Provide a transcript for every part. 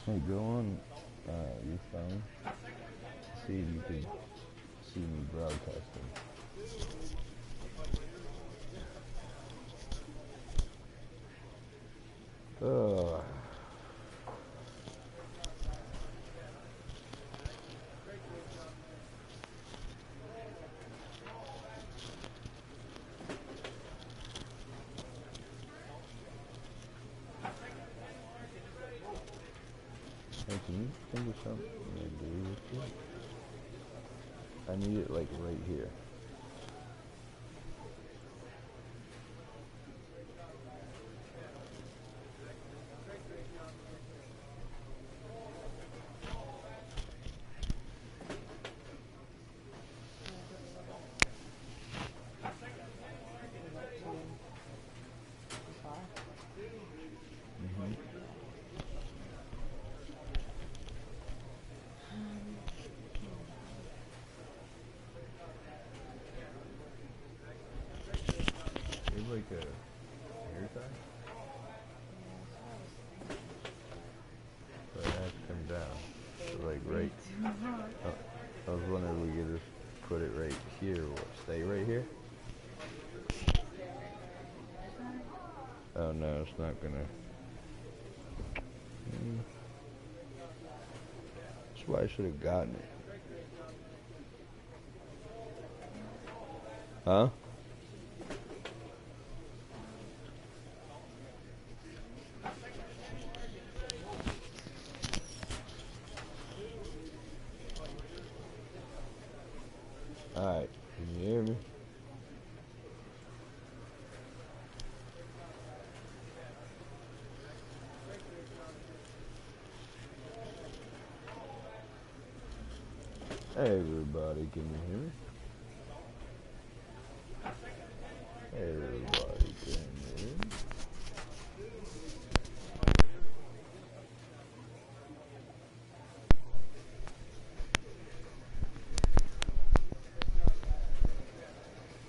Hey, go on your phone. See if you can see me broadcasting. Ugh. Hey, can you think of something to do with it? I need it like right here. Hmm. You have like a hair tie? But it has to come down. So like right. I was wondering if we could just put it right here or stay right here. Oh no, it's not gonna. That's why I should have gotten it. Huh? Alright, can you hear me? Hey everybody, can you hear me? Hey everybody, can you hear me?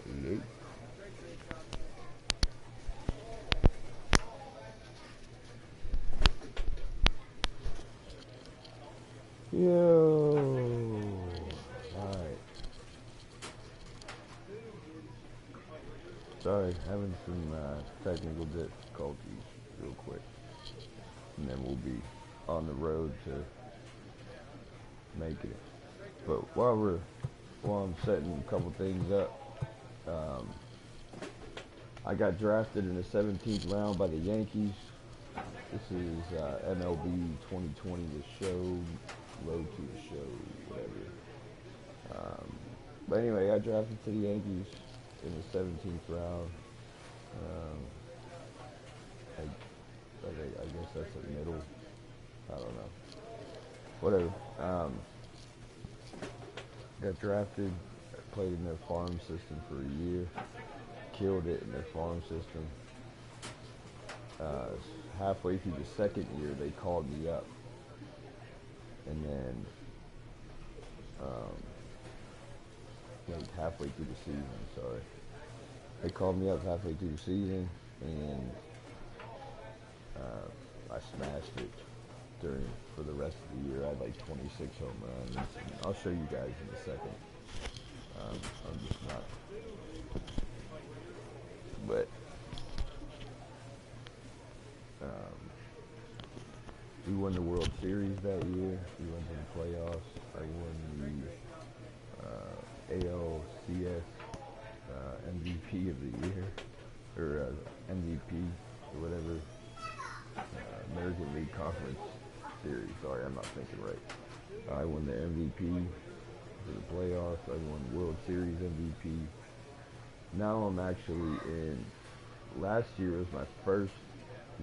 Hello? Yo! Alright. Sorry, having some technical difficulties real quick. And then we'll be on the road to making it. But while I'm setting a couple things up, um, I got drafted in the 17th round by the Yankees. This is MLB 2020, the show, road to the show, whatever. But anyway, I got drafted to the Yankees in the 17th round. Um, I guess that's a middle. I don't know. Whatever. Got drafted, played in their farm system for a year, killed it in their farm system. Uh, Halfway through the second year, they called me up, and then um, like halfway through the season. Sorry, they called me up halfway through the season, and I smashed it for the rest of the year. I had like 26 home runs. And I'll show you guys in a second. I'm just not, but um, we won the World Series that year. We went to the playoffs. I won the ALCS MVP of the year, or MVP, or whatever, American League Conference Series. Sorry, I'm not thinking right. I won the MVP for the playoffs. I won World Series MVP. Now I'm actually in. Last year was my first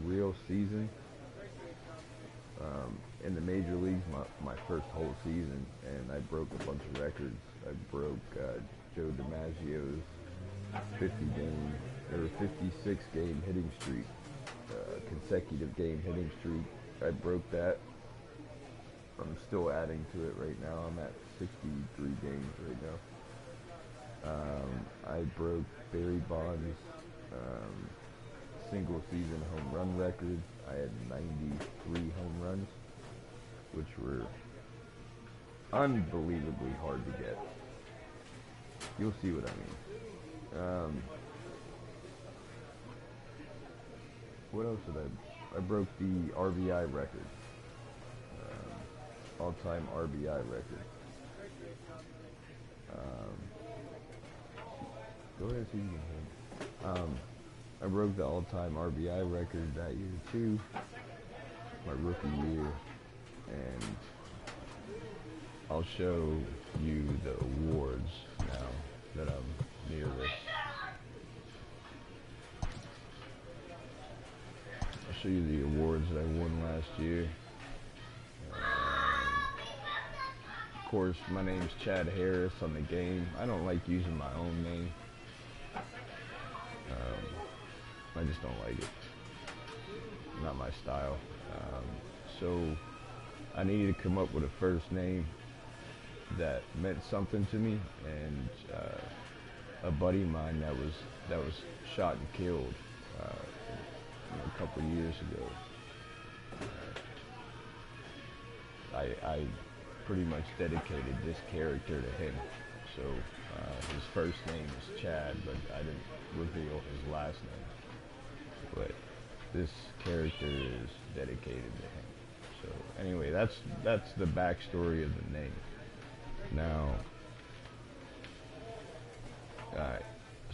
real season in the major leagues. My first whole season, and I broke a bunch of records. I broke Joe DiMaggio's 50 game or 56 game hitting streak, consecutive game hitting streak. I broke that. I'm still adding to it right now. I'm at 63 games right now. I broke Barry Bonds' single season home run record. I had 93 home runs. which were unbelievably hard to get. You'll see what I mean. What else did I broke the RBI record. All-time RBI record. Go ahead, see if you can hear me. I broke the all-time RBI record that year too, my rookie year, and I'll show you the awards now that I'm near this. I'll show you the awards that I won last year. Of course, my name's Chad Harris on the game. I don't like using my own name. I just don't like it. Not my style. So I needed to come up with a first name that meant something to me, and a buddy of mine that was shot and killed a couple of years ago. I pretty much dedicated this character to him. So his first name is Chad, but I didn't reveal his last name. But this character is dedicated to him. So anyway, that's the backstory of the name. Now, alright,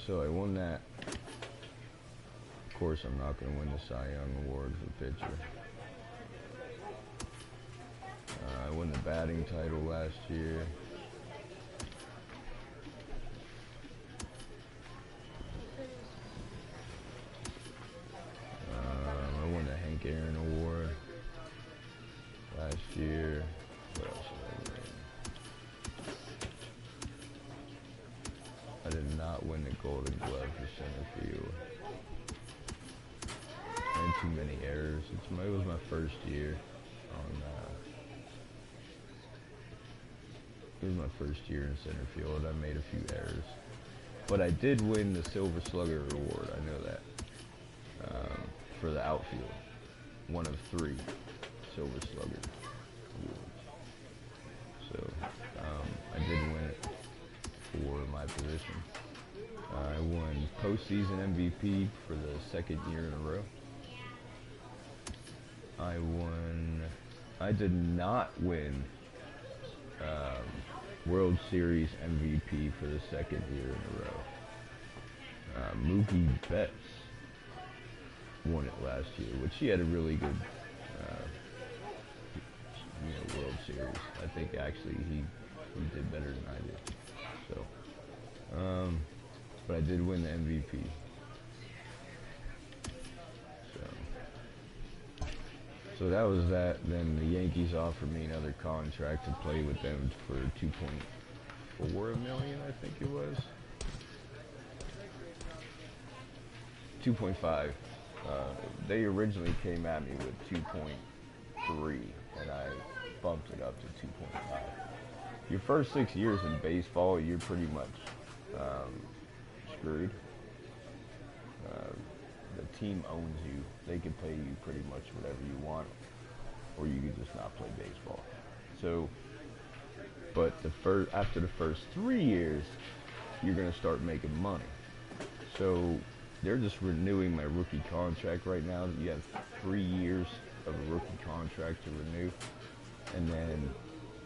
so I won that. Of course, I'm not going to win the Cy Young Award for pitcher. I won the batting title last year. I won the Hank Aaron Award last year. What else did I win? I did not win the Golden Glove for center field. I had too many errors. It was my first year on. It was my first year in center field. I made a few errors, but I did win the Silver Slugger Award. I know that for the outfield, one of 3 Silver Slugger awards. So I did win it for my position. I won postseason MVP for the 2nd year in a row. I did not win World Series MVP for the 2nd year in a row. Mookie Betts won it last year, which he had a really good World Series. I think actually he did better than I did. So, but I did win the MVP. So that was that. Then the Yankees offered me another contract to play with them for $2.4 million, I think it was. 2.5. They originally came at me with 2.3, and I bumped it up to 2.5. Your first 6 years in baseball, you're pretty much screwed. The team owns you. They can pay you pretty much whatever you want, or you can just not play baseball. So, but after the first 3 years, you're going to start making money. So they're just renewing my rookie contract right now. You have 3 years of a rookie contract to renew, and then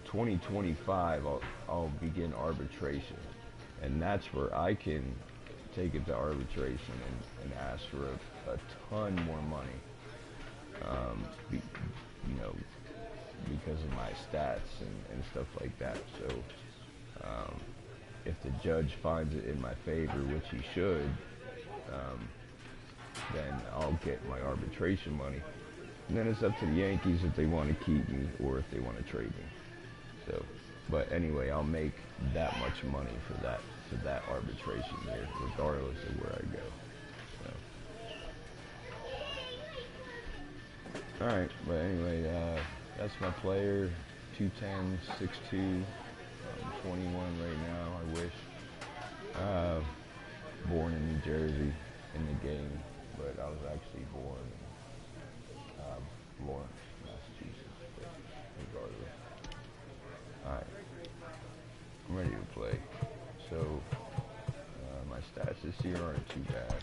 2025 I'll begin arbitration, and that's where I can take it to arbitration and ask for a ton more money, because of my stats and stuff like that. So if the judge finds it in my favor, which he should, then I'll get my arbitration money. And then it's up to the Yankees if they want to keep me or if they want to trade me. So, but anyway, I'll make that much money for that arbitration year, regardless of where I go. So. Alright, but anyway, that's my player, 210, 6'2", 21 right now, I wish. Born in New Jersey, in the game, but I was actually born in Lawrence, Massachusetts, but regardless. year aren't too bad.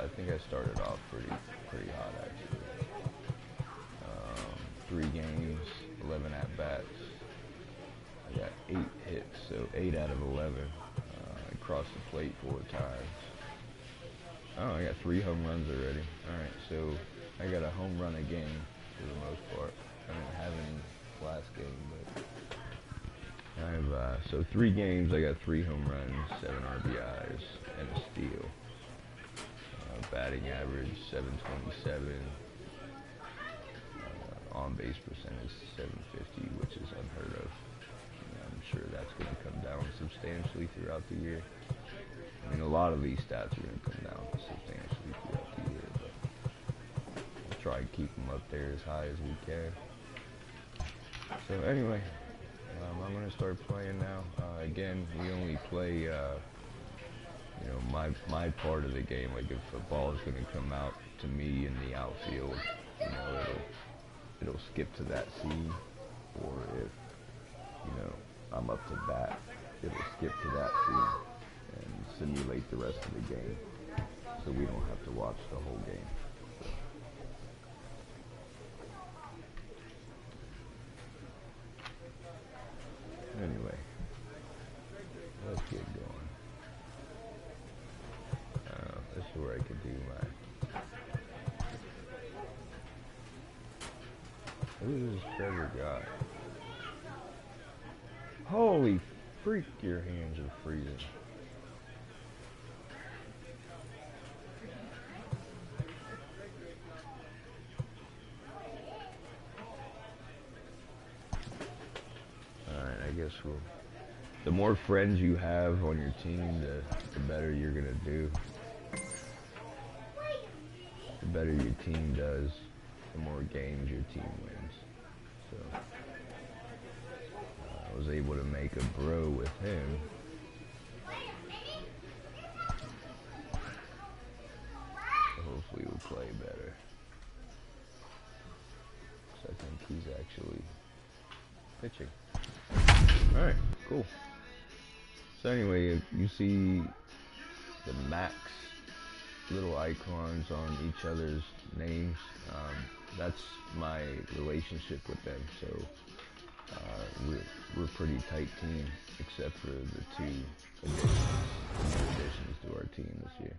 I think I started off pretty hot actually. 3 games, 11 at bats. I got 8 hits, so 8 out of 11. I crossed the plate 4 times. Oh, I got 3 home runs already. All right, so I got a home run a game for the most part. I didn't have any last game, but I have so 3 games. I got 3 home runs, 7 RBIs, and a steal. Batting average 727. On base percentage 750, which is unheard of. I'm sure that's going to come down substantially throughout the year. I mean, a lot of these stats are going to come down substantially throughout the year, but we'll try and keep them up there as high as we can. So anyway, I'm going to start playing now. Again, we only play, you know, my part of the game. Like if a ball is going to come out to me in the outfield, you know, it'll skip to that scene, or if, you know, I'm up to bat, it'll skip to that scene and simulate the rest of the game, so we don't have to watch the whole game. So. Anyway, let's get going. This is where I could do my... Who's this Trevor guy? Holy freak, your hands are freezing. Alright, I guess we'll... The more friends you have on your team, the better you're gonna do. The better your team does, the more games your team wins. So I was able to make a bro with him. So hopefully we'll play better. So I think he's actually pitching. Alright, cool. So anyway, you see the max little icons on each other's names. That's my relationship with them, so we're a pretty tight team, except for the 2 additions to our team this year.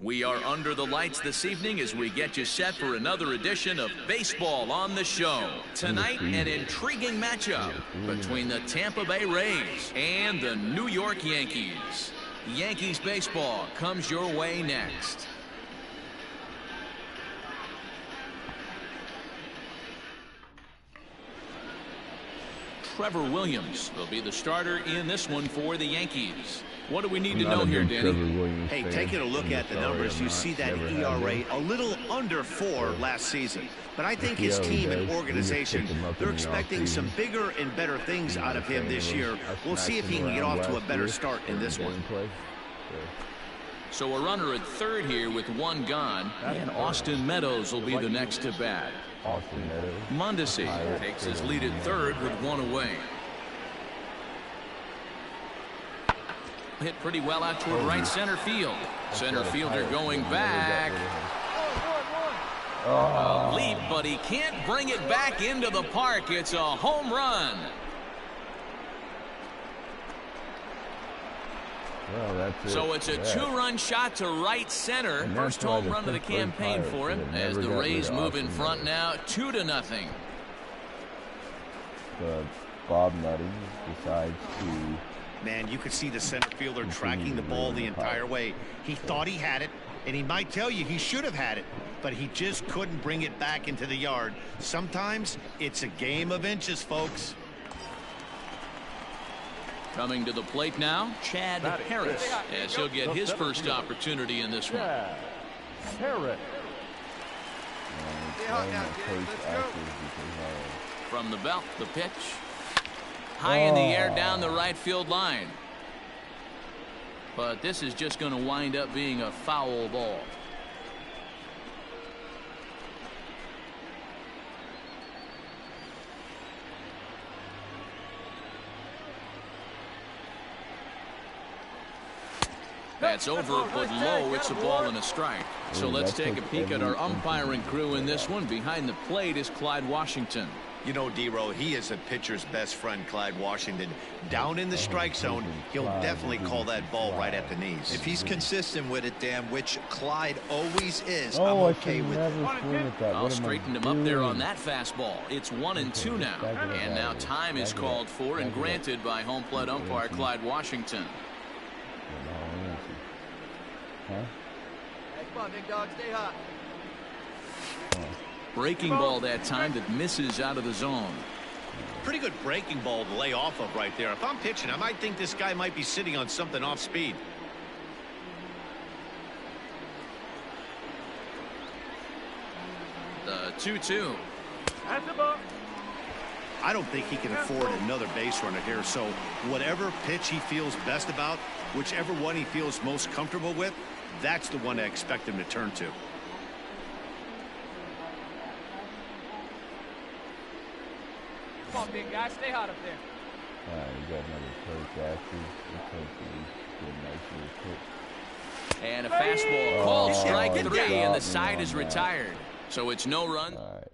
We are under the lights this evening as we get you set for another edition of Baseball on the Show. Tonight, an intriguing matchup between the Tampa Bay Rays and the New York Yankees. Yankees baseball comes your way next. Trevor Williams will be the starter in this one for the Yankees. What do we need to know here, Danny? Hey, taking a look at the numbers, you see that ERA a little under 4 last season. But I think his team and organization, they're expecting some bigger and better things out of him this year. We'll see if he can get off to a better start in this one. So a runner at third here with 1 gone, and Austin Meadows will be the next to bat. Mondesi takes his lead at third with 1 away. Hit pretty well out toward right center field. Center fielder going back. A leap, but he can't bring it back into the park. It's a home run. Well, that's it. So it's a 2-run shot to right center. First home run of the campaign for him as the Rays move in front now 2-0. Bob Nutty decides to... Man, you could see the center fielder tracking the ball the entire way. He thought he had it, and he might tell you he should have had it, but he just couldn't bring it back into the yard. Sometimes it's a game of inches, folks. Coming to the plate now, Chad Harris, as he'll get his first opportunity in this one. Harris. From the belt, the pitch. High in the air down the right field line. But this is just going to wind up being a foul ball. That's over but low. It's a ball and a strike. So let's take a peek at our umpiring crew in this one. Behind the plate is Clyde Washington. You know, D-Row, he is a pitcher's best friend, Clyde Washington. Down in the strike zone, he'll definitely call that ball right at the knees. If he's consistent with it, Dan, which Clyde always is, I'm Oh, okay with it. I'll straighten him up there on that fastball. It's 1-2 now. And now time is called for and granted by home plate umpire Clyde Washington. Come on, big dog, stay hot. Breaking ball that time that misses out of the zone. Pretty good breaking ball to lay off of right there. If I'm pitching, I might think this guy might be sitting on something off speed. The 2-2. That's the ball. I don't think he can afford another base runner here, so whatever pitch he feels best about, whichever one he feels most comfortable with, that's the one I expect him to turn to. Come on, big guy, stay hot up there. All right, we got another perk after. Let's hopefully get a nice little pitch. And a fastball called strike 3, and the side is retired. So it's no run. All right.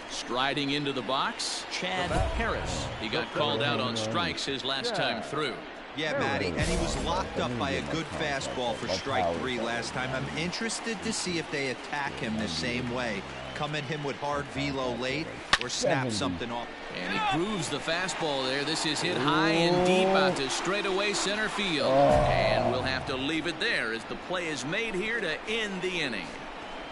Striding into the box, Chad Harris. He got called out on strikes his last time through. Yeah, Matty, and he was locked up by a good fastball for strike 3 last time. I'm interested to see if they attack him the same way. Come at him with hard velo late or snap something off. And he grooves the fastball there. This is hit high and deep out to straightaway center field. And we'll have to leave it there as the play is made here to end the inning.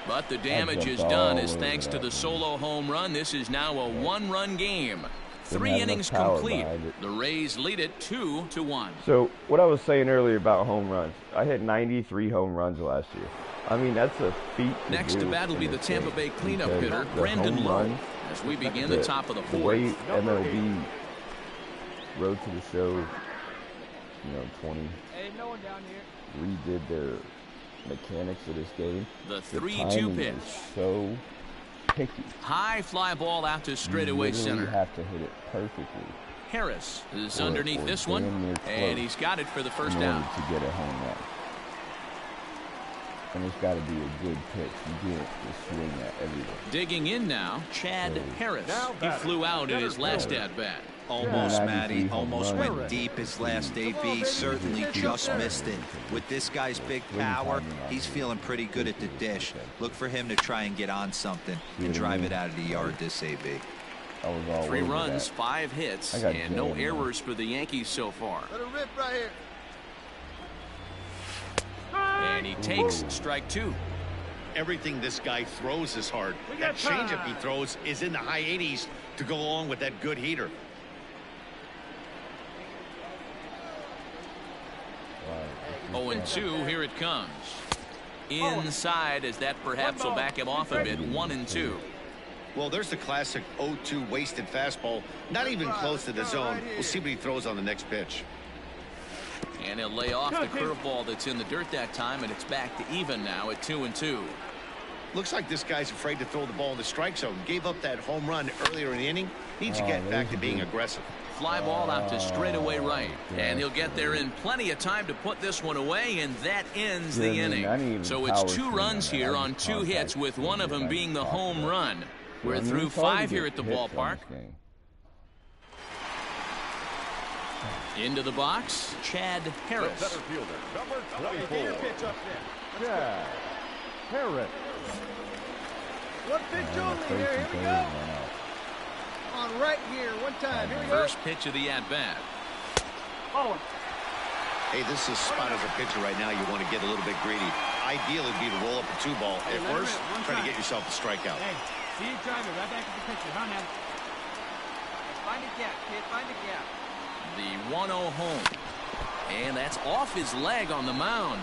But the damage is done as thanks to the solo home run. This is now a 1-run game. 3 innings complete. The Rays lead it 2-1. So what I was saying earlier about home runs, I hit 93 home runs last year. I mean, that's a feat. Next to bat will be the Tampa Bay cleanup hitter, Brandon Lowe, as we begin the top of the 4th. The way MLB wrote to the show, 20, No one down here. redid their mechanics of this game. The 3-2 pitch. So picky. High fly ball out to straightaway center. You have to hit it perfectly. Harris is underneath this one, and he's got it for the first down. To get a home run. And it's got to be a good pitch. You can't just swing that everywhere. Digging in now, Chad Harris. He flew out in his last at-bat. Almost, Matty. Almost went deep his last AB. Certainly just missed it. With this guy's big power, he's feeling pretty good at the dish. Look for him to try and get on something and drive it out of the yard this AB. 3 runs, 5 hits, and no errors for the Yankees so far. Let it rip right here. And he takes strike 2. Everything this guy throws is hard. That changeup he throws is in the high 80s to go along with that good heater. Oh, and 2, here it comes. Inside, as that perhaps will back him off a bit. 1-2. Well, there's the classic 0-2 wasted fastball. Not even close to the zone. We'll see what he throws on the next pitch. And he'll lay off the curveball that's in the dirt that time, and it's back to even now at 2-2. Looks like this guy's afraid to throw the ball in the strike zone. Gave up that home run earlier in the inning. Needs to get back to being aggressive. Fly ball out to straightaway right. And he'll get there in plenty of time to put this one away, and that ends the inning. So it's 2 runs here on 2 hits, with one of them being the home run. We're through 5 here at the ballpark. Into the box, Chad Harris. Center fielder, number 24. Chad Harris. One pitch only here. Here we go. On right here. One time. Here we go. First pitch of the at-bat. Oh. Hey, this is spot as a pitcher right now. You want to get a little bit greedy. Ideally, it'd be to roll up a 2-ball. At first, try to get yourself a strikeout. Hey, see you trying to right back to the pitcher, huh, man? Find a gap, kid. Find a gap. The 1-0 home. And that's off his leg on the mound.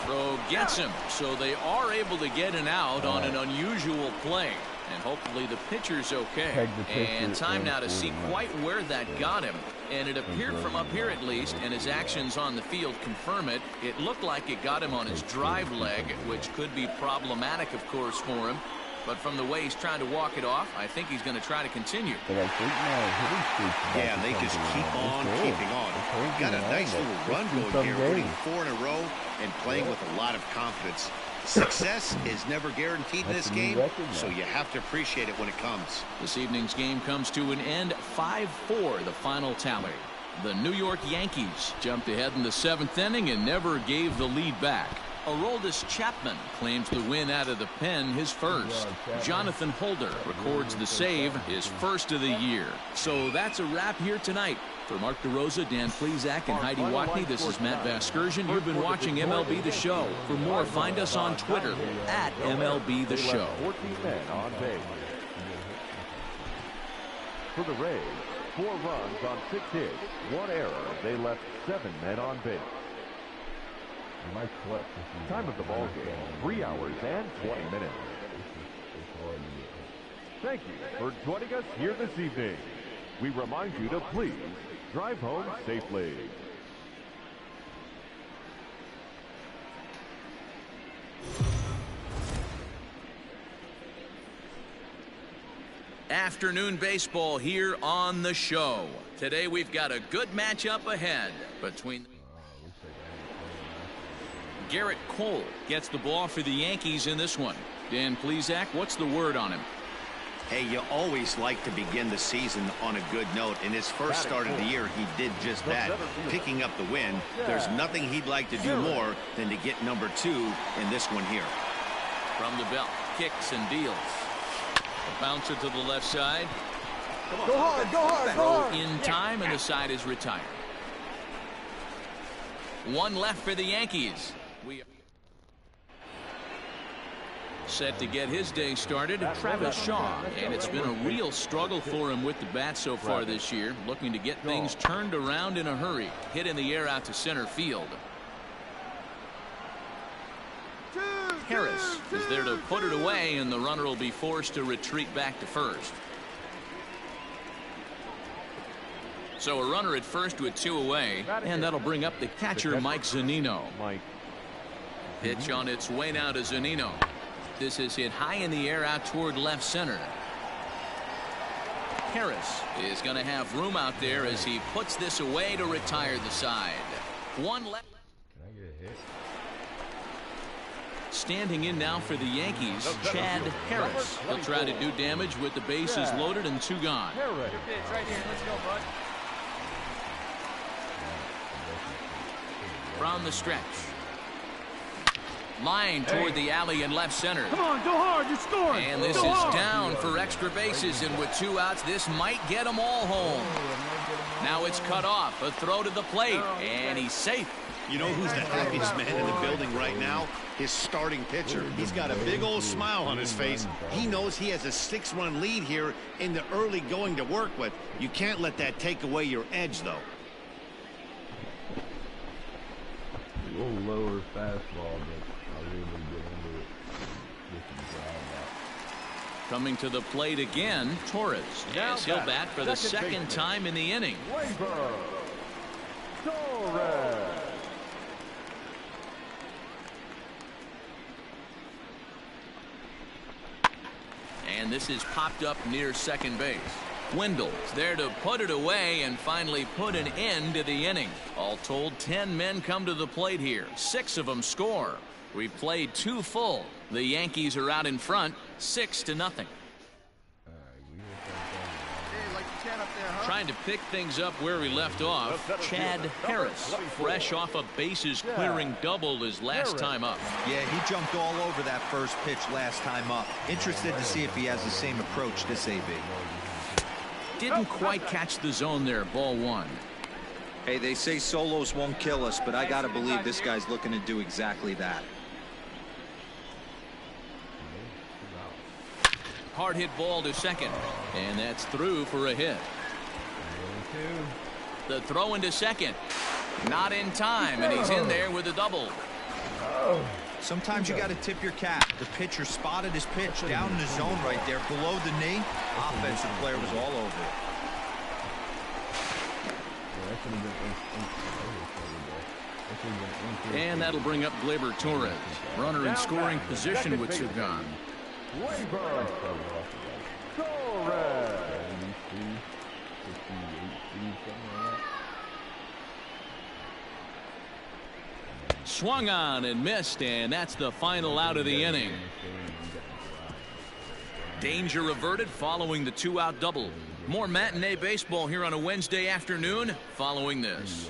Throw gets him. So they are able to get an out on an unusual play. And hopefully the pitcher's okay. And time now to see quite where that got him. And it appeared from up here at least, and his actions on the field confirm it. It looked like it got him on his drive leg, which could be problematic, of course, for him. But from the way he's trying to walk it off, I think he's going to try to continue. But I think Yeah, they just keep on keeping on. Got a nice little run going here, winning 4 in a row and playing with a lot of confidence. Success is never guaranteed in this game, so you have to appreciate it when it comes. This evening's game comes to an end, 5-4, the final tally. The New York Yankees jumped ahead in the 7th inning and never gave the lead back. Aroldis Chapman claims the win out of the pen, his first. Jonathan Holder records the save, his first of the year. So that's a wrap here tonight. For Mark DeRosa, Dan Plesac, and Heidi Watney, this is Matt Vasgersian. You've been watching MLB The Show. For more, find us on Twitter at MLB The Show. 14 men on base. For the Rays, 4 runs on 6 hits, 1 error. They left 7 men on base. Time of the ball game, 3 hours and 20 minutes. Thank you for joining us here this evening. We remind you to please drive home safely. Afternoon baseball here on the show. Today we've got a good matchup ahead between Garrett Cole gets the ball for the Yankees in this one. Dan Plesac, what's the word on him? Hey, you always like to begin the season on a good note. In his first start of the year, he did just that, picking up the win. There's nothing he'd like to do more than to get number 2 in this one here. From the belt, kicks and deals. A bouncer to the left side. Go hard, go hard, go hard. In time, and the side is retired. 1 left for the Yankees. We set to get his day started, Travis Shaw, and it's been a real struggle for him with the bat so far this year, looking to get things turned around in a hurry. Hit in the air out to center field. Harris is there to put it away, and the runner will be forced to retreat back to first. So a runner at first with 2 away, and that'll bring up the catcher, Mike Zunino. Pitch on its way now to Zunino. This is hit high in the air out toward left center. Harris is going to have room out there as he puts this away to retire the side. 1 left. Can I get a hit? Standing in now for the Yankees, Chad Harris. He'll try to do damage with the bases loaded and 2 gone. Harris. Right here. Let's go, bud. From the stretch. Line toward the alley in left center. Come on, go hard, you're scoring. And this is down for extra bases, and with 2 outs, this might get them all home. Now it's cut off, a throw to the plate, and he's safe. You know who's the happiest man in the building right now? His starting pitcher. He's got a big old smile on his face. He knows he has a 6-run lead here in the early going to work with. You can't let that take away your edge, though. A little lower fastball, but I really get into it. Coming to the plate again, Torres. As he'll bat for the second time in the inning. Torres. And this is popped up near second base. Wendell's there to put it away and finally put an end to the inning. All told, 10 men come to the plate here. 6 of them score. We've played 2 full. The Yankees are out in front, 6-0. Trying to pick things up where we left off. Chad Harris, fresh off a bases clearing double his last time up. Yeah, he jumped all over that first pitch last time up. Interested to see if he has the same approach this AB. Didn't quite catch the zone there. Ball 1. Hey, they say solos won't kill us, but I gotta believe this guy's looking to do exactly that. Hard hit ball to second, and that's through for a hit. The throw into second, not in time, and he's in there with a double. Sometimes you got to tip your cap. The pitcher spotted his pitch down in the zone right there below the knee. Offensive player was all over it. And that'll bring up Gleyber Torres. Runner in scoring position with 2 gone. Gleyber Torres. Swung on and missed, and that's the final out of the inning. Danger averted following the 2-out double. More matinee baseball here on a Wednesday afternoon following this.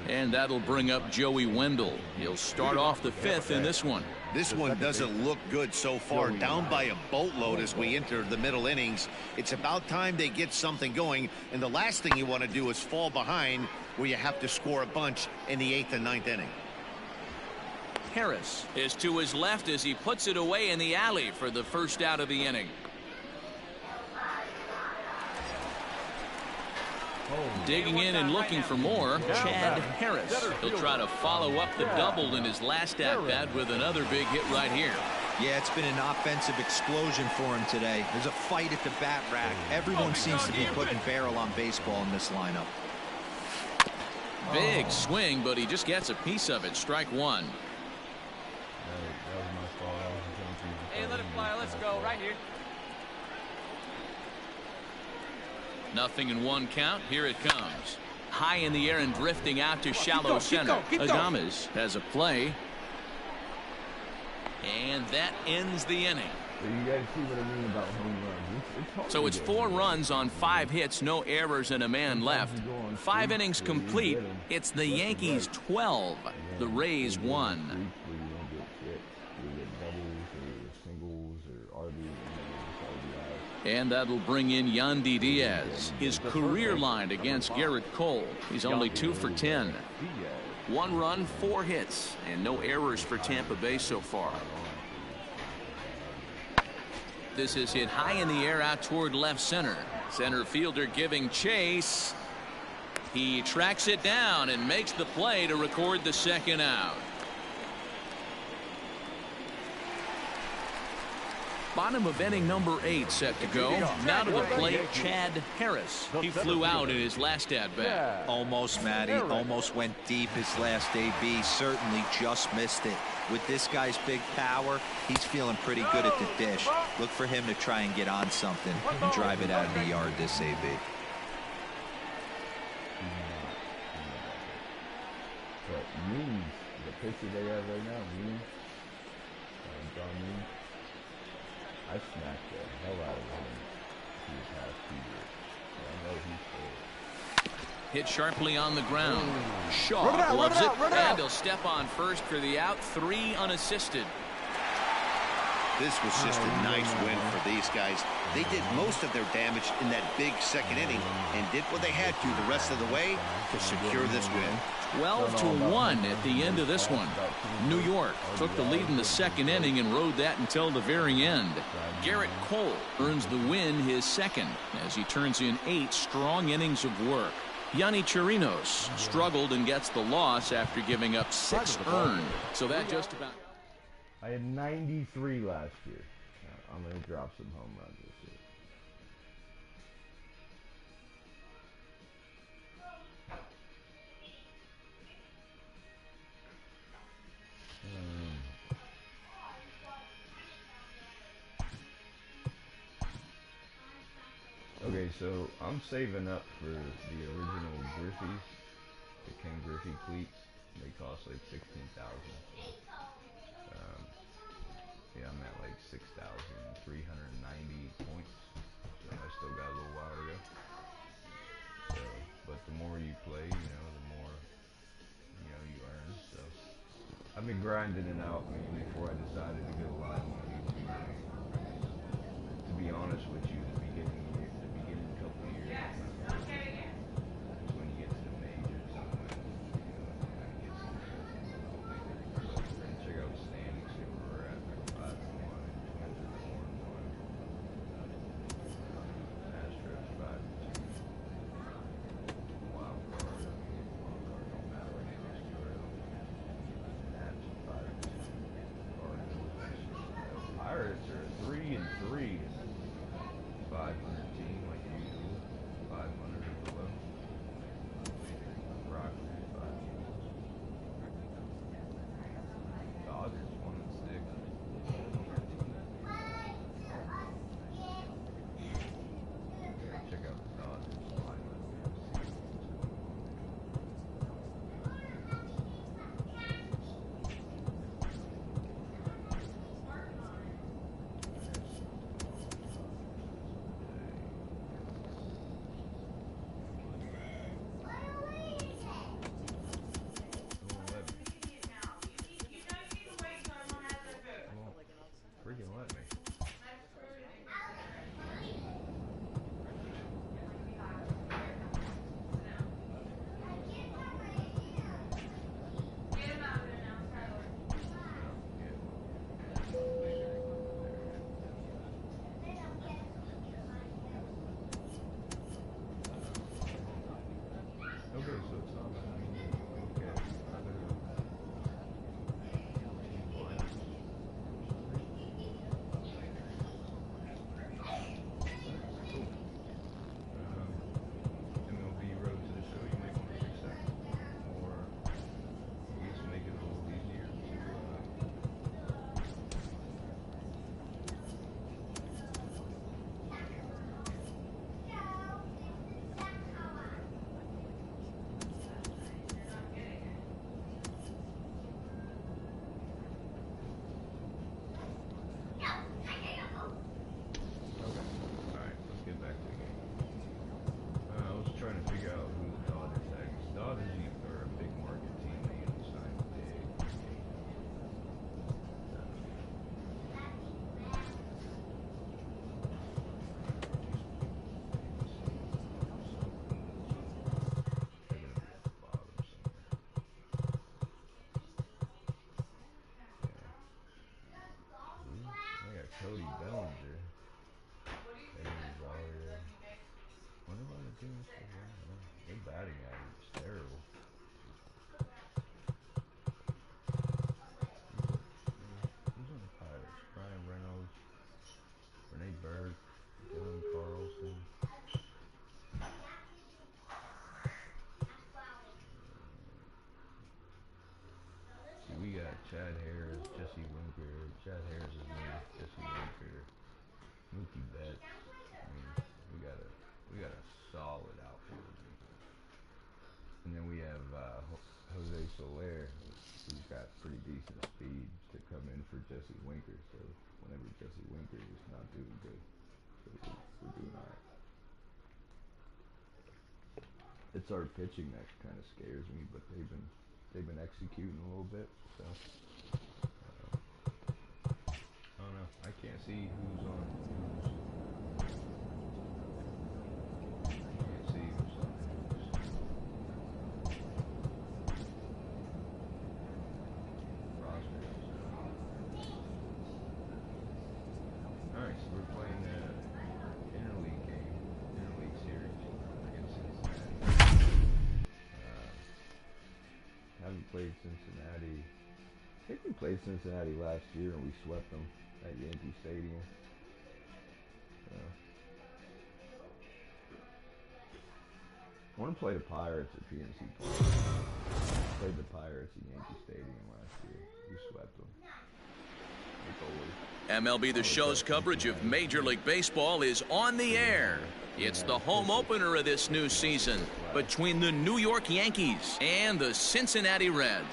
And that'll bring up Joey Wendell. He'll start off the 5th in this one. This one doesn't look good so far. Down by a boatload as we enter the middle innings. It's about time they get something going. And the last thing you want to do is fall behind where you have to score a bunch in the 8th and 9th inning. Harris is to his left as he puts it away in the alley for the first out of the inning. Digging in and looking for more, Chad Harris. He'll try to follow up the double in his last at-bat with another big hit right here. Yeah, it's been an offensive explosion for him today. There's a fight at the bat rack. Everyone seems to be putting barrel on baseball in this lineup. Big swing, but he just gets a piece of it. Strike one. Hey, let it fly. Let's go right here. Nothing in one count. Here it comes. High in the air and drifting out to shallow center. Agames has a play. And that ends the inning. You guys see what I mean about home runs. So it's 4 runs on 5 hits, no errors, and a man left. 5 innings complete. It's the Yankees 12, the Rays 1. And that'll bring in Yandy Diaz. His career line against Garrett Cole. He's only 2 for 10. 1 run, 4 hits, and no errors for Tampa Bay so far. This is hit high in the air out toward left center. Center fielder giving chase. He tracks it down and makes the play to record the second out. Bottom of inning number 8 set to go. Now to the plate, Chad Harris. He flew out in his last at-bat. Almost, Matty. Almost went deep his last AB. Certainly just missed it. With this guy's big power, he's feeling pretty good at the dish. Look for him to try and get on something and drive it out of the yard this AB. But Means, the pitcher they have right now, Means, John Means, I smacked the hell out of him these past 2 years. So I know he's full. Hit sharply on the ground. Shaw loves it, and he'll step on first for the out. 3 unassisted. This was just a nice win for these guys. They did most of their damage in that big second inning and did what they had to the rest of the way to secure this win. 12-1 at the end of this one. New York took the lead in the second inning and rode that until the very end. Garrett Cole earns the win, his second, as he turns in 8 strong innings of work. Yonny Chirinos struggled and gets the loss after giving up 6 earned. So that just about... I had 93 last year. I'm going to drop some home runs this year. Okay, so I'm saving up for the original Griffeys, the Ken Griffey cleats. They cost like $16,000. Yeah, I'm at like 6,390 points, so I still got a little while to go. So, but the more you play, the more, you earn. So, I've been grinding it out before I decided to go live on YouTube. To be honest with you, the beginning couple of years, is when you get to the majors. Check out the standings, see where we're at. 5-1, Twins are 4-1. Astros 5-2. Wild card don't matter right now. Nats 5-2. Cardinals. Pirates are 3-3. batting average is terrible. Who's on the Pirates? Brian Reynolds, Renee Berg, Dylan Carlson. See, we got Chad Harris, Jesse Winker. Chad Harris is me, Jesse Winker, Mookie Betts. I mean, we got a solid outfield. And then we have Jose Soler, who's got pretty decent speed to come in for Jesse Winker. So whenever Jesse Winker is not doing good, so we're doing all right. It's our pitching that kind of scares me, but they've been executing a little bit. So I don't know. I can't see who's on. Played Cincinnati. I think we played Cincinnati last year and we swept them at Yankee Stadium. I want to play the Pirates at PNC Park. Played the Pirates at Yankee Stadium last year. We swept them. MLB The Show's coverage of Major League Baseball is on the air. It's the home opener of this new season between the New York Yankees and the Cincinnati Reds.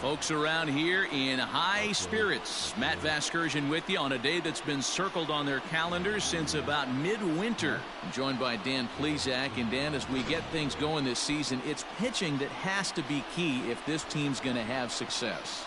Folks around here in high spirits. Matt Vasgersian with you on a day that's been circled on their calendars since about midwinter. Joined by Dan Plesac. And Dan, as we get things going this season, it's pitching that has to be key if this team's going to have success.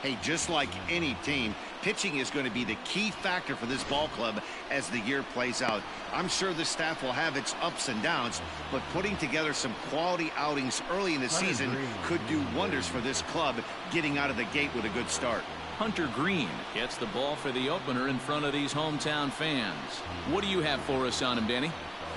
Hey, just like any team, pitching is going to be the key factor for this ball club as the year plays out. I'm sure the staff will have its ups and downs, but putting together some quality outings early in the season could do wonders for this club getting out of the gate with a good start. Hunter Green gets the ball for the opener in front of these hometown fans. What do you have for us on him, Danny?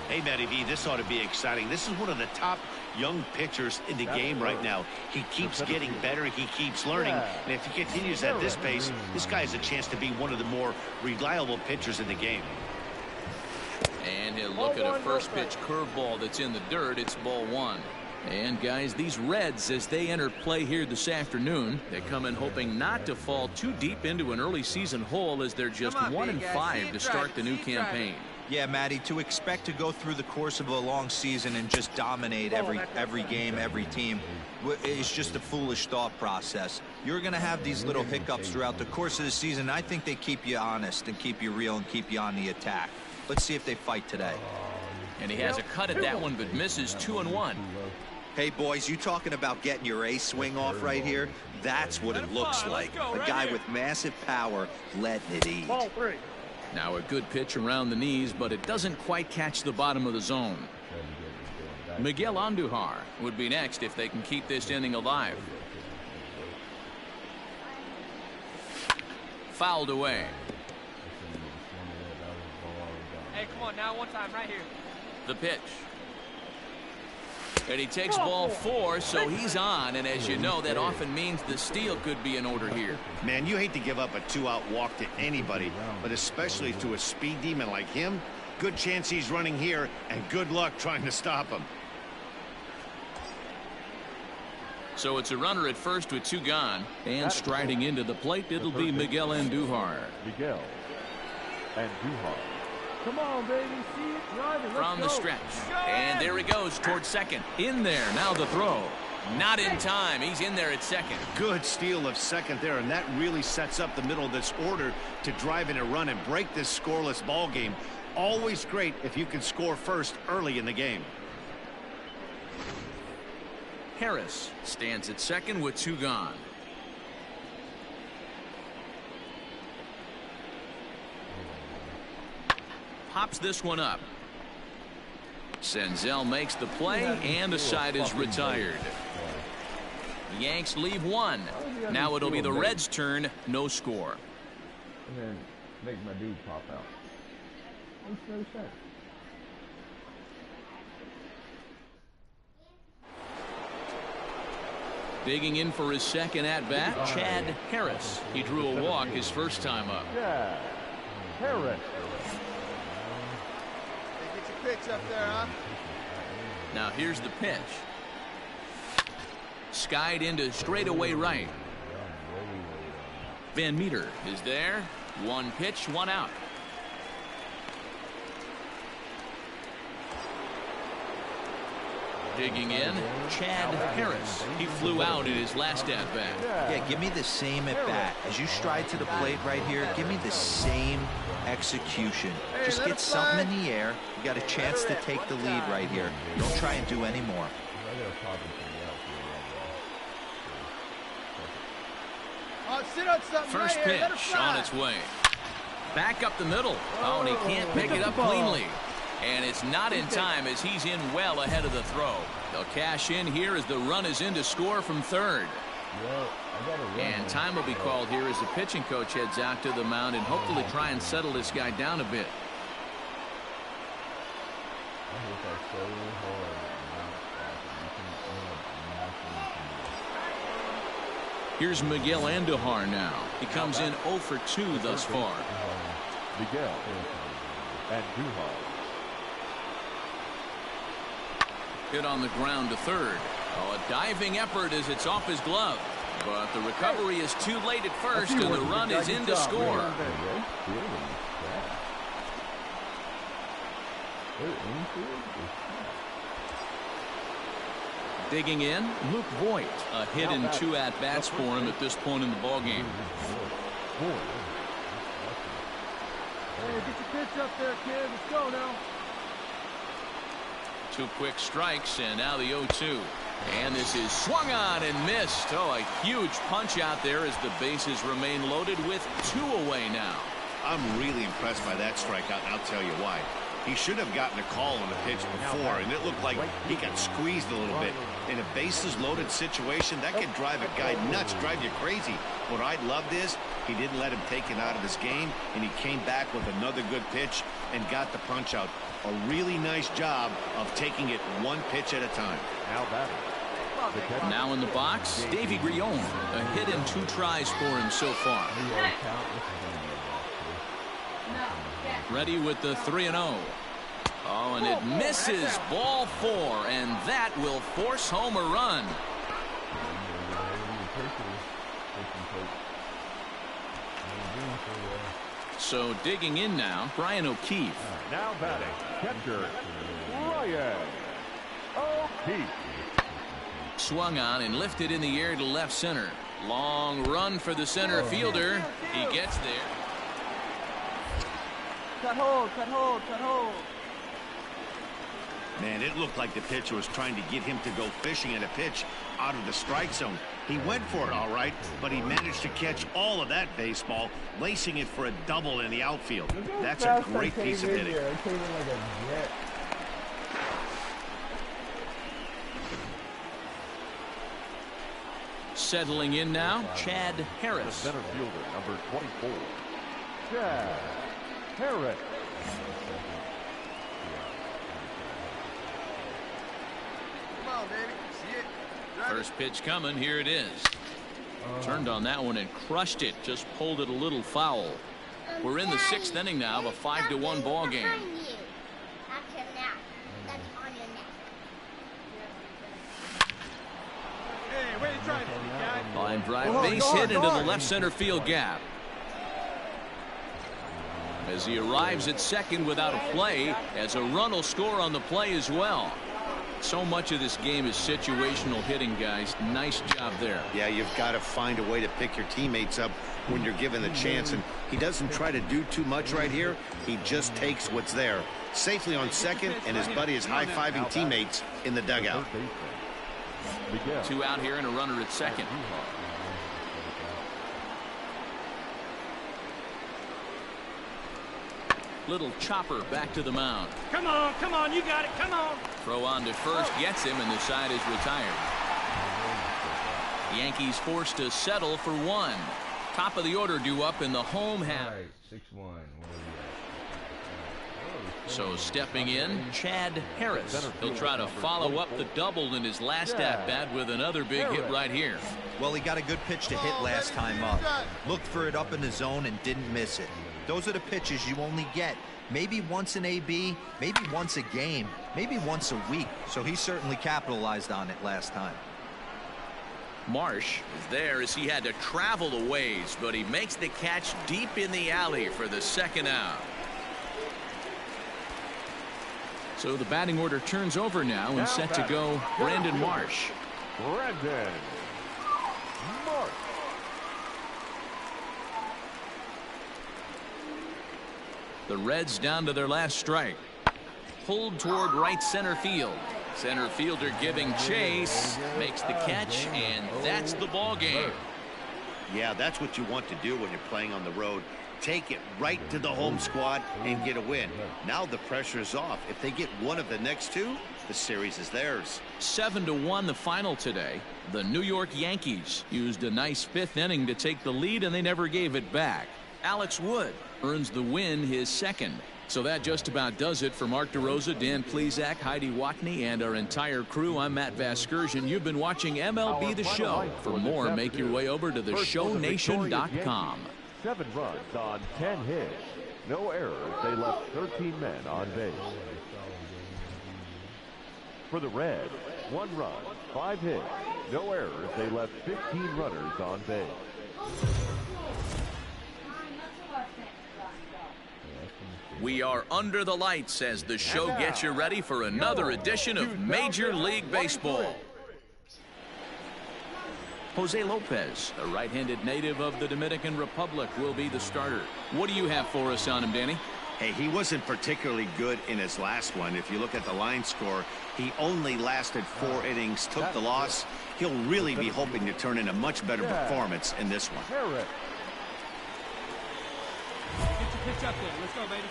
Hey, Matty V, this ought to be exciting. This is one of the top young pitchers in the game right now. He keeps getting better. He keeps learning. And if he continues at this pace, this guy has a chance to be one of the more reliable pitchers in the game. And he'll look at a first pitch curveball that's in the dirt. It's ball one. And guys, these Reds, as they enter play here this afternoon, they come in hoping not to fall too deep into an early season hole as they're just 1-5 to start the new campaign. Yeah, Matty, to expect to go through the course of a long season and just dominate every game, every team, is just a foolish thought process. You're going to have these little hiccups throughout the course of the season. I think they keep you honest and keep you real and keep you on the attack. Let's see if they fight today. And he has a cut at that one, but misses 2-1. Hey, boys, you talking about getting your ace swing off right here? That's what it looks like. A guy with massive power letting it eat. Ball three. Now a good pitch around the knees, but it doesn't quite catch the bottom of the zone. Miguel Andujar would be next if they can keep this inning alive. Fouled away. Hey, come on now, one time right here. The pitch. And he takes ball 4, so he's on. And as you know, that often means the steal could be in order here. Man, you hate to give up a 2-out walk to anybody, but especially to a speed demon like him. Good chance he's running here, and good luck trying to stop him. So it's a runner at first with 2 gone. And striding into the plate, it'll be Miguel Andujar. Miguel Andujar. Come on, baby. See it driving. From the stretch. And there he goes towards second. In there. Now the throw. Not in time. He's in there at second. Good steal of second there, and that really sets up the middle of this order to drive in a run and break this scoreless ball game. Always great if you can score first early in the game. Harris stands at second with 2 gone. Pops this one up. Senzel makes the play, and the side is retired. Yanks leave 1. Now it'll be the Reds' turn. No score. and then make my dude pop out. Makes no sense. Digging in for his second at-bat, Chad Harris. He drew a walk his first time up. Yeah, Harris. Hey, get your pitch up there, huh? Now here's the pitch. Skied into straightaway right. Van Meter is there. One pitch, one out. Digging in, Chad Harris. He flew out in his last at-bat. Yeah, give me the same at-bat. As you stride to the plate right here, give me the same execution. Just get something in the air. You got a chance to take the lead right here. Don't try and do any more. Sit on something. First right here. pitch on its way. Back up the middle. Oh, and he can't pick it up cleanly. And it's not in time as he's in well ahead of the throw. They'll cash in here as the run is in to score from third. And time will be called here as the pitching coach heads out to the mound and hopefully try and settle this guy down a bit. Here's Miguel Andujar now. He comes in 0 for 2 thus far. Miguel Andujar. Hit on the ground to third. Oh, a diving effort as it's off his glove. But the recovery is too late at first, and the run is in to score. Digging in, Luke Voigt. A hit in 2 at-bats for him at this point in the ballgame. Hey, get your pitch up there, kid. Let's go now. 2 quick strikes, and now the 0-2. And this is swung on and missed. Oh, a huge punch out there as the bases remain loaded with 2 away now. I'm really impressed by that strikeout, and I'll tell you why. He should have gotten a call on the pitch before, and it looked like he got squeezed a little bit. In a bases-loaded situation, that could drive a guy nuts, drive you crazy. What I loved is he didn't let him take it out of his game, and he came back with another good pitch and got the punch out. A really nice job of taking it 1 pitch at a time. Now batting. Now in the box, Davy Grion. A hit in 2 tries for him so far. Ready with the 3-0. Oh, and it misses. Ball 4, and that will force home a run. So digging in now, Brian O'Keefe. Now batting, catcher Brian O'Keefe. Swung on and lifted in the air to left center. Long run for the center fielder. He gets there. Cut hold, cut hold, cut hold. Man, it looked like the pitcher was trying to get him to go fishing at a pitch out of the strike zone. He went for it all right, but he managed to catch all of that baseball, lacing it for a double in the outfield. That's a great piece of hitting. Settling in now, Chad Harris. Center fielder, number 24. Chad Harris. Come on, baby. See it. First pitch coming. Here it is. Turned on that one and crushed it. Just pulled it a little foul. We're in the 6th inning now of a 5-1 ball game. Hey, where you trying to guy? Line drive, base hit into the left center field gap. As he arrives at second without a play, as a run will score on the play as well. So much of this game is situational hitting, guys. Nice job there. Yeah, you've got to find a way to pick your teammates up when you're given the chance, and he doesn't try to do too much right here. He just takes what's there. Safely on second, and his buddy is high-fiving teammates in the dugout. 2 out here and a runner at second. Little chopper back to the mound. Come on, you got it, come on. Throw on to first, gets him, and the side is retired. Yankees forced to settle for 1. Top of the order due up in the home half. 6-1. So stepping in, Chad Harris. He'll try to follow up the double in his last at-bat with another big hit right here. Well, he got a good pitch to hit last time up. Looked for it up in the zone and didn't miss it. Those are the pitches you only get maybe once an AB, maybe once a game, maybe once a week. So he certainly capitalized on it last time. Marsh is there as he had to travel a ways, but he makes the catch deep in the alley for the second out. So the batting order turns over now and set to go Brandon Marsh. Brandon Marsh. The Reds down to their last strike. Pulled toward right center field. Center fielder giving chase, makes the catch, and that's the ball game. Yeah, that's what you want to do when you're playing on the road. Take it right to the home squad and get a win. Now the pressure's off. If they get one of the next two, the series is theirs. 7-1 the final today. The New York Yankees used a nice fifth inning to take the lead, and they never gave it back. Alex Wood earns the win, his second. So that just about does it for Mark DeRosa, Dan Plesac, Heidi Watney, and our entire crew. I'm Matt Vasgersian. You've been watching MLB The Show. For more, make your way over to theshownation.com. 7 runs on 10 hits. No errors. They left 13 men on base. For the Reds, 1 run, 5 hits. No errors. They left 15 runners on base. We are under the lights as the show gets you ready for another edition of Major League Baseball. Jose Lopez, a right-handed native of the Dominican Republic, will be the starter. What do you have for us on him, Danny? Hey, he wasn't particularly good in his last one. If you look at the line score, he only lasted 4 innings, took the loss. He'll really be hoping to turn in a much better performance in this one. Get your pitch up there. Let's go, baby.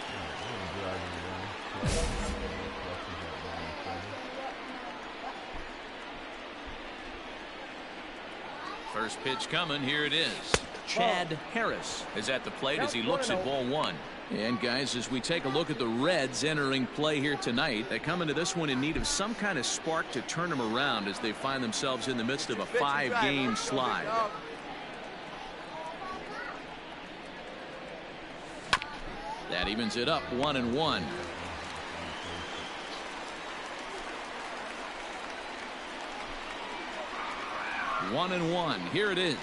First pitch coming. Here it is. Chad Harris is at the plate as he looks at ball 1. And guys, as we take a look at the Reds entering play here tonight, they come into this one in need of some kind of spark to turn them around as they find themselves in the midst of a 5-game slide. That evens it up 1-1. One and one. Here it is.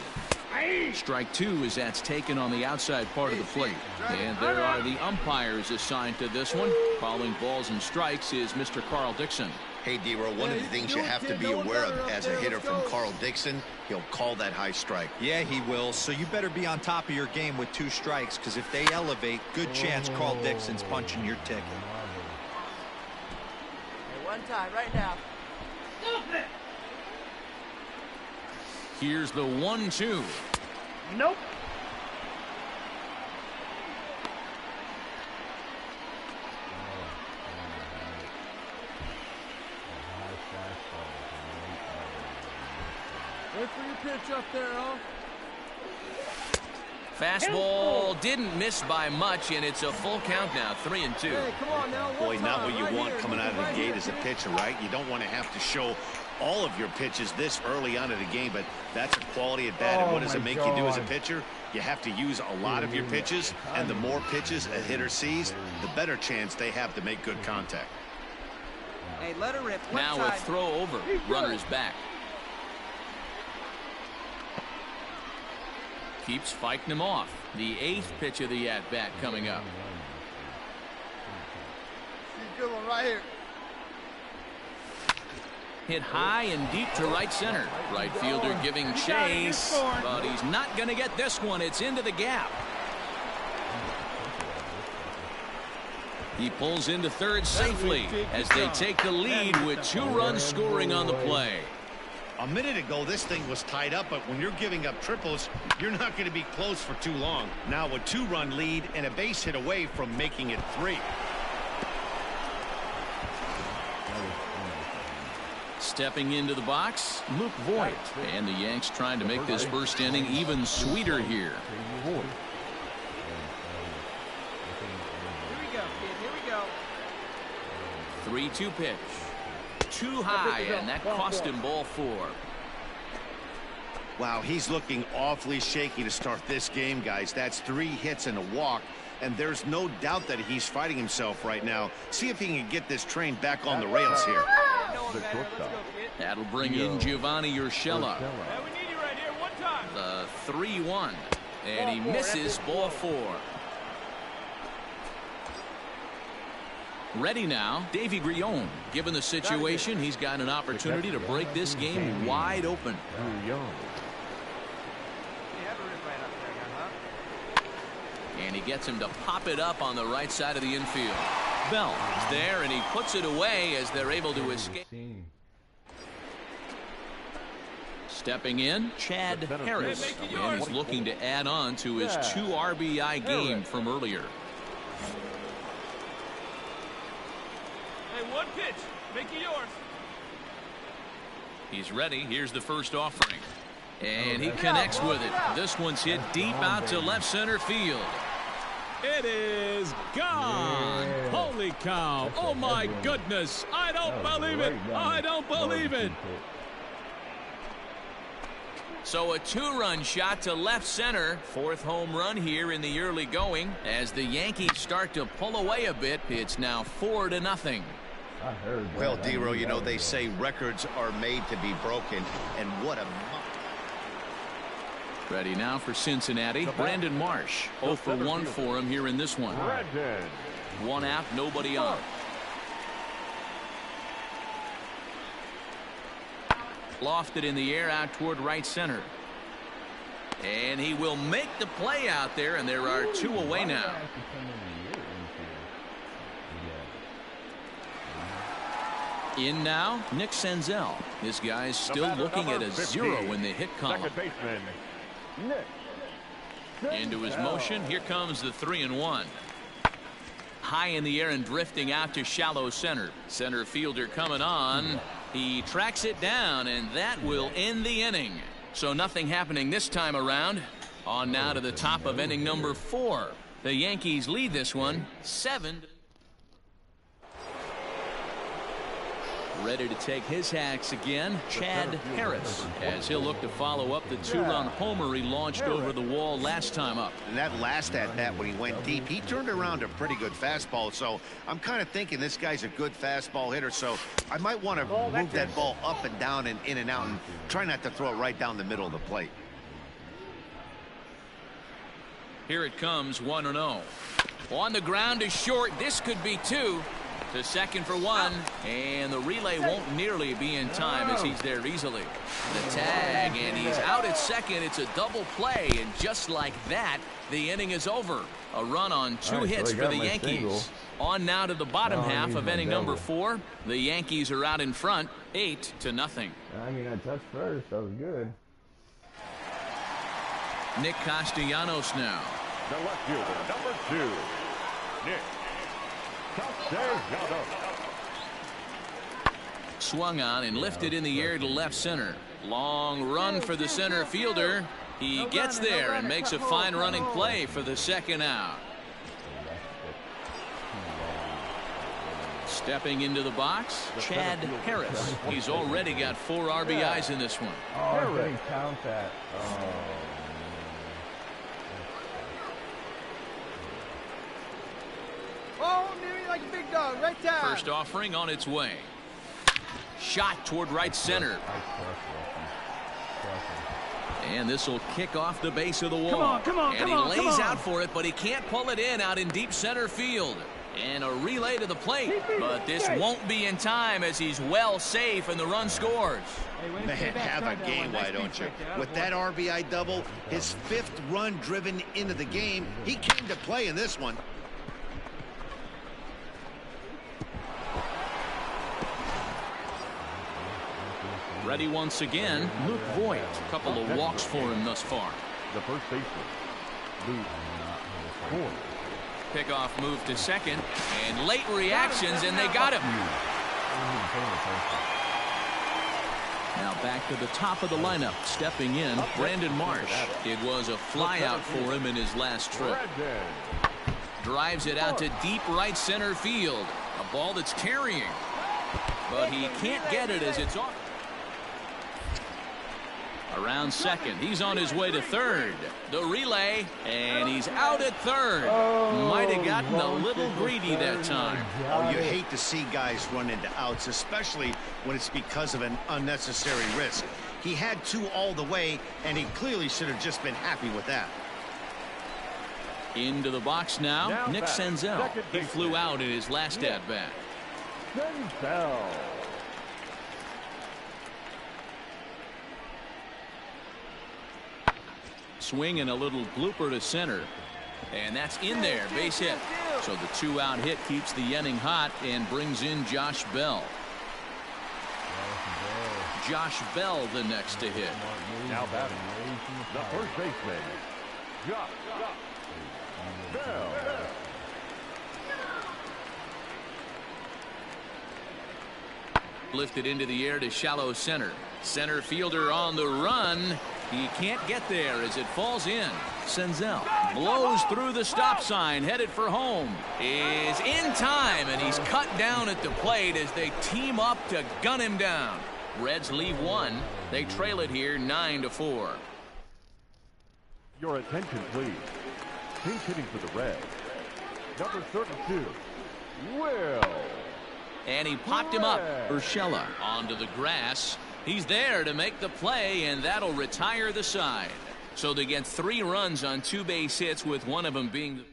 Strike 2 as that's taken on the outside part of the plate. And there are the umpires assigned to this one. Calling balls and strikes is Mr. Carl Dixon. Hey, D-Row, one of the things you have to be aware of as a hitter from Carl Dixon, he'll call that high strike. Yeah, he will. So you better be on top of your game with 2 strikes, because if they elevate, good chance Carl Dixon's punching your ticket. Hey, one time, right now. Here's the 1-2. Nope. Wait for your pitch up there, huh? Fastball didn't miss by much, and it's a full count now, 3-2. Hey, come on now. Boy, not what you want coming out of the gate as a pitcher, right? You don't want to have to show all of your pitches this early on in the game, but that's a quality at bat. And what does it make you do as a pitcher? You have to use a lot of your pitches, and the more pitches a hitter sees, the better chance they have to make good contact. Hey, let her rip. Now a throw over. Runner's back. Keeps fighting him off. The 8th pitch of the at-bat coming up. Good one right here. Hit high and deep to right center. Right fielder giving chase, but he's not going to get this one. It's into the gap. He pulls into third safely as they take the lead with 2 runs scoring on the play. A minute ago, this thing was tied up, but when you're giving up triples, you're not going to be close for too long. Now a 2-run lead and a base hit away from making it 3. Stepping into the box, Luke Voigt. And the Yanks trying to make this first inning even sweeter here. Here we go, kid. Here we go. 3-2 pitch. Too high, and that cost him ball 4. Wow, he's looking awfully shaky to start this game, guys. That's 3 hits and a walk, and there's no doubt that he's fighting himself right now. See if he can get this train back on the rails here. That'll bring in Giovanni Urshela. We need you right here. One time. The 3-1, and he misses ball 4. Ready now, Davy Grion. Given the situation, he's got an opportunity to break this game wide open. And he gets him to pop it up on the right side of the infield. Bell is there, and he puts it away as they're able to escape. Stepping in, Chad Harris. And he's looking to add on to his 2 RBI game from earlier. Hey, one pitch. Make it yours. He's ready. Here's the first offering. And he connects with it. This one's hit deep out to left center field. It is gone. Holy cow. Oh, my goodness. I don't believe it. I don't believe it. So a 2-run shot to left center. 4th home run here in the early going. As the Yankees start to pull away a bit, it's now 4-0. Well, Dero, you know, they say records are made to be broken, and what a... Ready now for Cincinnati, Brandon Marsh. 0 for 1 for him here in this one. 1 out, nobody on. Lofted in the air out toward right center. And he will make the play out there, and there are 2 away now. In now, Nick Senzel. This guy's still looking at a 0 in the hit column. Into his motion, here comes the 3-1. High in the air and drifting out to shallow center. Center fielder coming on. He tracks it down, and that will end the inning. So nothing happening this time around. On now to the top of inning number 4. The Yankees lead this one 7. Ready to take his hacks again, Chad Harris, as he'll look to follow up the 2-run homer he launched over the wall last time up. And that last at-bat when he went deep, he turned around a pretty good fastball. So I'm kind of thinking this guy's a good fastball hitter. So I might want to move that ball up and down and in and out and try not to throw it right down the middle of the plate. Here it comes, 1-0. On the ground is short. This could be 2. To second for 1, and the relay won't nearly be in time as he's there easily. The tag, and he's out at second. It's a double play, and just like that, the inning is over. A run on 2 hits for the Yankees. On now to the bottom half of inning number 4. The Yankees are out in front, 8-0. I mean, I touched first. That was good. Nick Castellanos now. The left fielder, number 2, Nick. Swung on and lifted in the air to left center. Long run for the center fielder. He gets there and makes a fine running play for the 2nd out. Stepping into the box, Chad Harris. He's already got 4 RBIs in this one. Oh, I didn't count that. Oh, nearly like a big dog, right down. First offering on its way. Shot toward right center. And this will kick off the base of the wall. And he lays out for it, but he can't pull it in out in deep center field. And a relay to the plate, but this won't be in time as he's well safe and the run scores. Man, have a game, why don't you? With that RBI double, his 5th run driven into the game, he came to play in this one. Ready once again, Luke Voigt. A couple of walks for him thus far. The first baseman, Luke Voigt. Pickoff move to second, and late reactions, and they got him. Now back to the top of the lineup. Stepping in, Brandon Marsh. It was a flyout for him in his last trip. Drives it out to deep right center field. A ball that's carrying. But he can't get it as it's off. Around second. He's on his way to third. The relay, and he's out at third. Might have gotten a little greedy that time. Oh, you hate to see guys run into outs, especially when it's because of an unnecessary risk. He had 2 all the way, and he clearly should have just been happy with that. Into the box now Nick Senzel. He flew out in his last at-bat. Senzel. Swing and a little blooper to center. And that's in there. Base hit. So the 2-out hit keeps the inning hot and brings in Josh Bell. Josh Bell the next to hit. Now batting, the first baseman, Josh Bell. Lifted into the air to shallow center. Center fielder on the run. He can't get there as it falls in. Senzel blows through the stop sign, headed for home. Is in time, and he's cut down at the plate as they team up to gun him down. Reds leave 1. They trail it here 9-4. Your attention, please. Team hitting for the Reds. Number 32, Will. And he popped him up. Urshela onto the grass. He's there to make the play, and that'll retire the side. So they get 3 runs on 2 base hits, with one of them being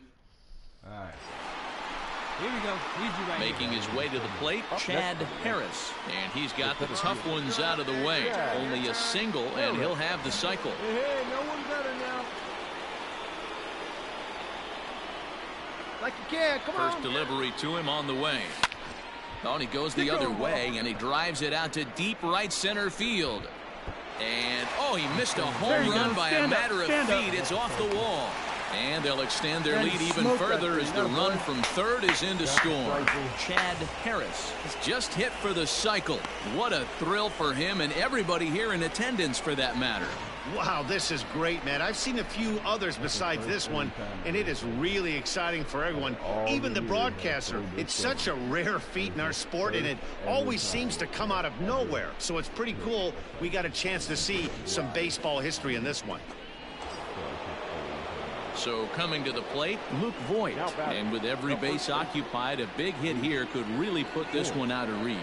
all right. Here we go. making his way to the plate, Chad Harris. And he's got the tough ones out of the way. Only a single, and he'll have the cycle. Hey, no one better now. Like you can. Come on. First delivery to him on the way. Oh, and he goes the other way, and he drives it out to deep right center field. And, oh, he missed a home run by a matter of feet. It's off the wall. And they'll extend their lead even further as the run from third is in to score. Chad Harris has just hit for the cycle. What a thrill for him and everybody here in attendance, for that matter. Wow, this is great, man. I've seen a few others besides this one, and it is really exciting for everyone, even the broadcaster. It's such a rare feat in our sport, and it always seems to come out of nowhere. So it's pretty cool we got a chance to see some baseball history in this one. So coming to the plate, Luke Voigt. And with every base occupied, a big hit here could really put this one out of reach.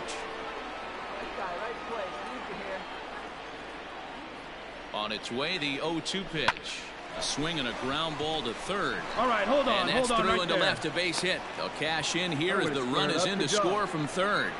On its way, the 0-2 pitch. A swing and a ground ball to third. All right, hold on. And that's hold on through right into there. left, a base hit. They'll cash in here as the run is in to score from third.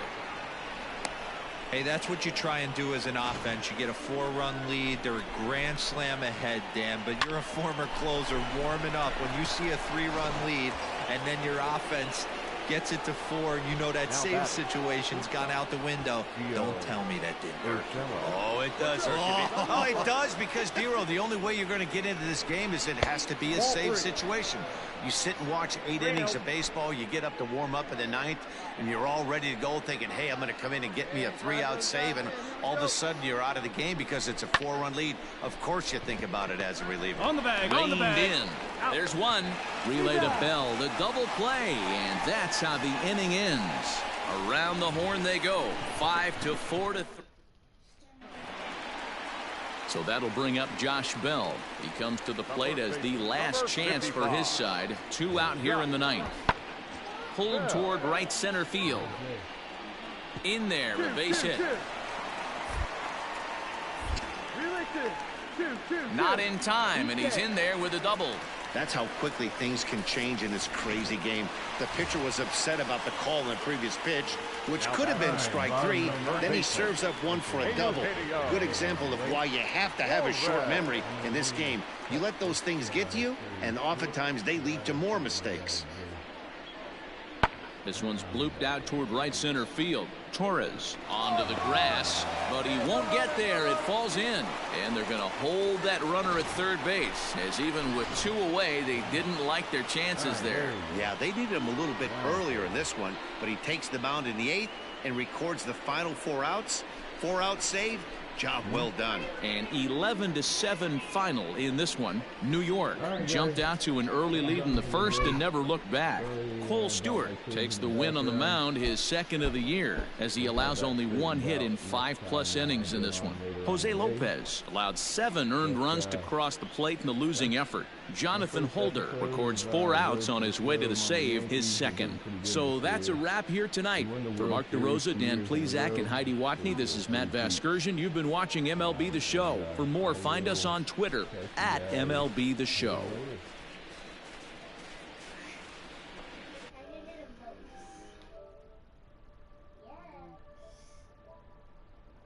Hey, that's what you try and do as an offense. You get a 4-run lead. They're a grand slam ahead, Dan, but you're a former closer warming up. When you see a 3-run lead and then your offense gets it to 4, and you know that save situation's gone out the window. Don't tell me that didn't work. Oh, it does. Oh, it does, because, Dero, the only way you're going to get into this game is it has to be a save situation. You sit and watch 8 innings of baseball, you get up to warm up in the 9th, and you're all ready to go thinking, hey, I'm going to come in and get me a 3-out save, and all of a sudden you're out of the game because it's a 4-run lead. Of course you think about it as a reliever. On the bag, Reined in. There's one. Relay to Bell, the double play, and that's how the inning ends. Around the horn they go, 5-4 So that'll bring up Josh Bell. He comes to the plate as the last chance for his side. 2 out here in the 9th. Pulled toward right center field. In there, a base hit. Not in time, and he's in there with a double. That's how quickly things can change in this crazy game. The pitcher was upset about the call in the previous pitch, which could have been strike 3. Then he serves up one for a double. Good example of why you have to have a short memory in this game. You let those things get to you, and oftentimes they lead to more mistakes. This one's blooped out toward right center field. Torres onto the grass, but he won't get there. It falls in, and they're going to hold that runner at third base, as even with 2 away, they didn't like their chances there. Yeah, they needed him a little bit earlier in this one, but he takes the mound in the 8th and records the final 4 outs. 4-out save Job well done. An 11-7 final in this one. New York jumped out to an early lead in the first and never looked back. Cole Stewart takes the win on the mound, his second of the year, as he allows only one hit in 5+ innings in this one. Jose Lopez allowed 7 earned runs to cross the plate in the losing effort. Jonathan Holder records 4 outs on his way to the save, his second. So that's a wrap here tonight. For Mark DeRosa, Dan Plesac, and Heidi Watney, this is Matt Vasgersian. You've been watching MLB The Show. For more, find us on Twitter @MLB The Show.